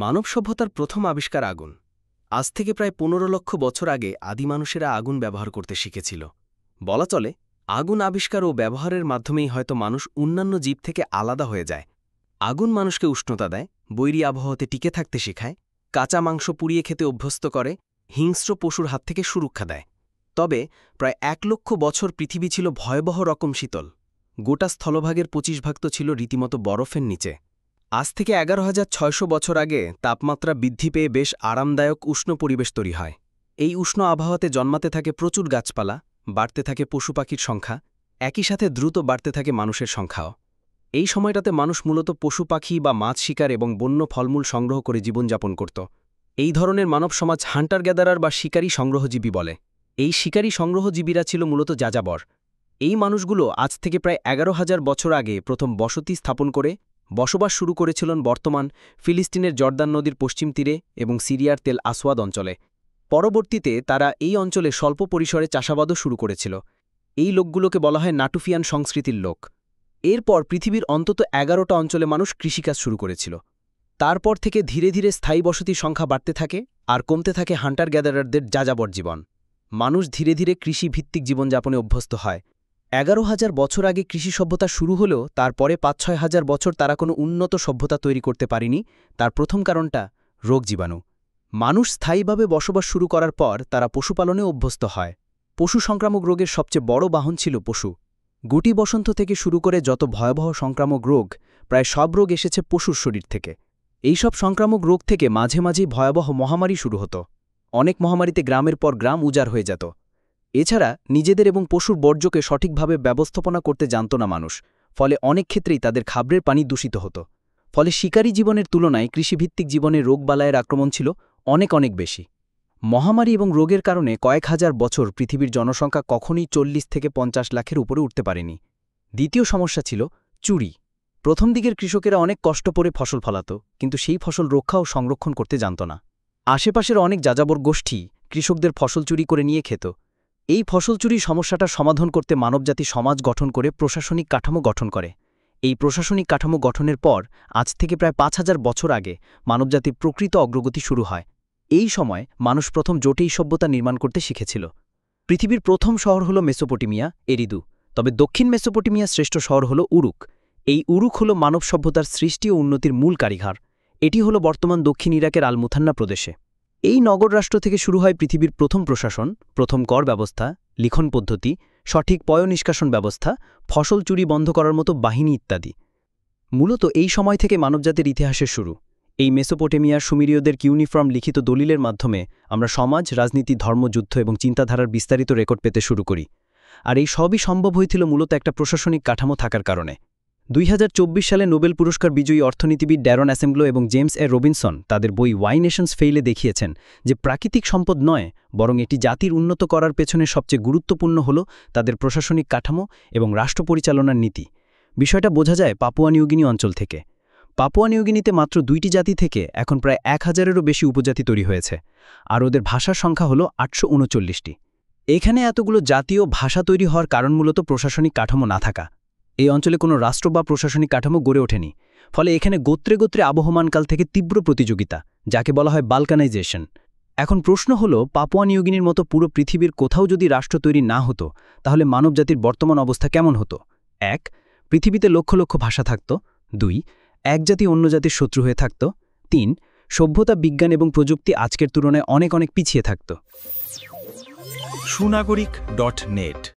মানব সভ্যতার প্রথম আবিষ্কার আগুন। আজ থেকে প্রায় ১৫ লক্ষ বছর আগে আদি মানুষেরা আগুন ব্যবহার করতে শিখেছিল। বলা চলে আগুন আবিষ্কার ও ব্যবহারের মাধ্যমেই হয়তো মানুষ অন্যান্য জীব থেকে আলাদা হয়ে যায়। আগুন মানুষকে উষ্ণতা দেয়, বৈরী আবহাওয়াতে টিকে থাকতে শেখায়, কাঁচা মাংস পুড়িয়ে খেতে অভ্যস্ত করে, হিংস্র পশুর হাত থেকে সুরক্ষা দেয়। তবে প্রায় ১ লক্ষ বছর পৃথিবী ছিল ভয়াবহ রকম শীতল। গোটা স্থলভাগের ২৫ ভাগ তো ছিল রীতিমতো বরফের নিচে। আজ থেকে ১১,৬০০ বছর আগে তাপমাত্রা বৃদ্ধি পেয়ে বেশ আরামদায়ক উষ্ণ পরিবেশ তৈরি হয়। এই উষ্ণ আবহাওয়াতে জন্মাতে থাকে প্রচুর গাছপালা, বাড়তে থাকে পশু পাখির সংখ্যা, একই সাথে দ্রুত বাড়তে থাকে মানুষের সংখ্যাও। এই সময়টাতে মানুষ মূলত পশু পাখি বা মাছ শিকার এবং বন্য ফলমূল সংগ্রহ করে জীবনযাপন করত। এই ধরনের মানব সমাজ হান্টার গ্যাদারার বা শিকারী সংগ্রহজীবী বলে। এই শিকারী সংগ্রহজীবীরা ছিল মূলত যাযাবর। এই মানুষগুলো আজ থেকে প্রায় ১১,০০০ বছর আগে প্রথম বসতি স্থাপন করে বসবাস শুরু করেছিলেন বর্তমান ফিলিস্তিনের জর্দান নদীর পশ্চিম তীরে এবং সিরিয়ার তেল আসওয়াদ অঞ্চলে। পরবর্তীতে তারা এই অঞ্চলে স্বল্প পরিসরে চাষাবাদও শুরু করেছিল। এই লোকগুলোকে বলা হয় নাটুফিয়ান সংস্কৃতির লোক। এরপর পৃথিবীর অন্তত ১১টা অঞ্চলে মানুষ কৃষিকাজ শুরু করেছিল। তারপর থেকে ধীরে ধীরে স্থায়ী বসতির সংখ্যা বাড়তে থাকে আর কমতে থাকে হান্টার গ্যাদারারদের যাযাবর জীবন। মানুষ ধীরে ধীরে কৃষিভিত্তিক জীবনযাপনে অভ্যস্ত হয়। ১১,০০০ বছর আগে কৃষি সভ্যতা শুরু হলেও তারপরে ৫-৬ হাজার বছর তারা কোনো উন্নত সভ্যতা তৈরি করতে পারেনি। তার প্রথম কারণটা রোগ জীবাণু। মানুষ স্থায়ীভাবে বসবাস শুরু করার পর তারা পশুপালনে অভ্যস্ত হয়। পশু সংক্রামক রোগের সবচেয়ে বড় বাহন ছিল পশু। গুটি বসন্ত থেকে শুরু করে যত ভয়াবহ সংক্রামক রোগ, প্রায় সব রোগ এসেছে পশুর শরীর থেকে। এইসব সংক্রামক রোগ থেকে মাঝে মাঝেই ভয়াবহ মহামারী শুরু হতো। অনেক মহামারীতে গ্রামের পর গ্রাম উজাড় হয়ে যেত। এছাড়া নিজেদের এবং পশুর বর্জ্যকে সঠিকভাবে ব্যবস্থাপনা করতে জানত না মানুষ, ফলে অনেক ক্ষেত্রেই তাদের খাবারের পানি দূষিত হতো। ফলে শিকারী জীবনের তুলনায় কৃষিভিত্তিক জীবনে রোগবালাইয়ের আক্রমণ ছিল অনেক অনেক বেশি। মহামারী এবং রোগের কারণে কয়েক হাজার বছর পৃথিবীর জনসংখ্যা কখনই ৪০ থেকে ৫০ লাখের উপরে উঠতে পারেনি। দ্বিতীয় সমস্যা ছিল চুরি। প্রথম দিকের কৃষকেরা অনেক কষ্ট করে ফসল ফলাত, কিন্তু সেই ফসল রক্ষা ও সংরক্ষণ করতে জানত না। আশেপাশের অনেক যাযাবর গোষ্ঠী কৃষকদের ফসল চুরি করে নিয়ে খেত। এই ফসল চুরির সমস্যাটা সমাধান করতে মানবজাতি সমাজ গঠন করে প্রশাসনিক কাঠামো গঠন করে। এই প্রশাসনিক কাঠামো গঠনের পর আজ থেকে প্রায় ৫,০০০ বছর আগে মানবজাতির প্রকৃত অগ্রগতি শুরু হয়। এই সময় মানুষ প্রথম জটিল সভ্যতা নির্মাণ করতে শিখেছিল। পৃথিবীর প্রথম শহর হল মেসোপটেমিয়া, এরিদু। তবে দক্ষিণ মেসোপটেমিয়ার শ্রেষ্ঠ শহর হল উরুক। এই উরুক হল মানব সভ্যতার সৃষ্টি ও উন্নতির মূল কারিঘর। এটি হল বর্তমান দক্ষিণ ইরাকের আল মুথান্না প্রদেশে। এই নগর রাষ্ট্র থেকে শুরু হয় পৃথিবীর প্রথম প্রশাসন, প্রথম কর ব্যবস্থা, লিখন পদ্ধতি, সঠিক পয় নিষ্কাশন ব্যবস্থা, ফসল চুরি বন্ধ করার মতো বাহিনী ইত্যাদি। মূলত এই সময় থেকে মানবজাতির ইতিহাসের শুরু। এই মেসোপটেমিয়ার সুমেরীয়দের কিউনিফর্ম লিখিত দলিলের মাধ্যমে আমরা সমাজ, রাজনীতি, ধর্ম, যুদ্ধ এবং চিন্তাধারার বিস্তারিত রেকর্ড পেতে শুরু করি। আর এই সবই সম্ভব হয়েছিল মূলত একটা প্রশাসনিক কাঠামো থাকার কারণে। ২০২৪ সালে নোবেল পুরস্কার বিজয়ী অর্থনীতিবিদ ড্যারন অ্যাসেম্বলো এবং জেমস এ রবিনসন তাদের বই ওয়াই নেশনস ফেইলে দেখিয়েছেন যে প্রাকৃতিক সম্পদ নয়, বরং এটি জাতির উন্নত করার পেছনে সবচেয়ে গুরুত্বপূর্ণ হল তাদের প্রশাসনিক কাঠামো এবং রাষ্ট্র পরিচালনার নীতি। বিষয়টা বোঝা যায় পাপুয়া নিউগিনি অঞ্চল থেকে। পাপুয়া নিউগিনিতে মাত্র ২টি জাতি থেকে এখন প্রায় ১,০০০-এরও বেশি উপজাতি তৈরি হয়েছে, আর ওদের ভাষার সংখ্যা হল ৮৩৯টি। এখানে এতগুলো জাতীয় ভাষা তৈরি হওয়ার কারণ মূলত প্রশাসনিক কাঠামো না থাকা। এই অঞ্চলে কোনো রাষ্ট্র বা প্রশাসনিক কাঠামো গড়ে ওঠেনি, ফলে এখানে গোত্রে গোত্রে আবহমানকাল থেকে তীব্র প্রতিযোগিতা, যাকে বলা হয় বালকানাইজেশন। এখন প্রশ্ন হল, পাপুয়া নিউগিনির মতো পুরো পৃথিবীর কোথাও যদি রাষ্ট্র তৈরি না হতো, তাহলে মানবজাতির বর্তমান অবস্থা কেমন হতো? ১. পৃথিবীতে লক্ষ লক্ষ ভাষা থাকত। ২. এক জাতি অন্য জাতির শত্রু হয়ে থাকত। ৩. সভ্যতা, বিজ্ঞান এবং প্রযুক্তি আজকের তুলনায় অনেক অনেক পিছিয়ে থাকত। সুনাগরিক.net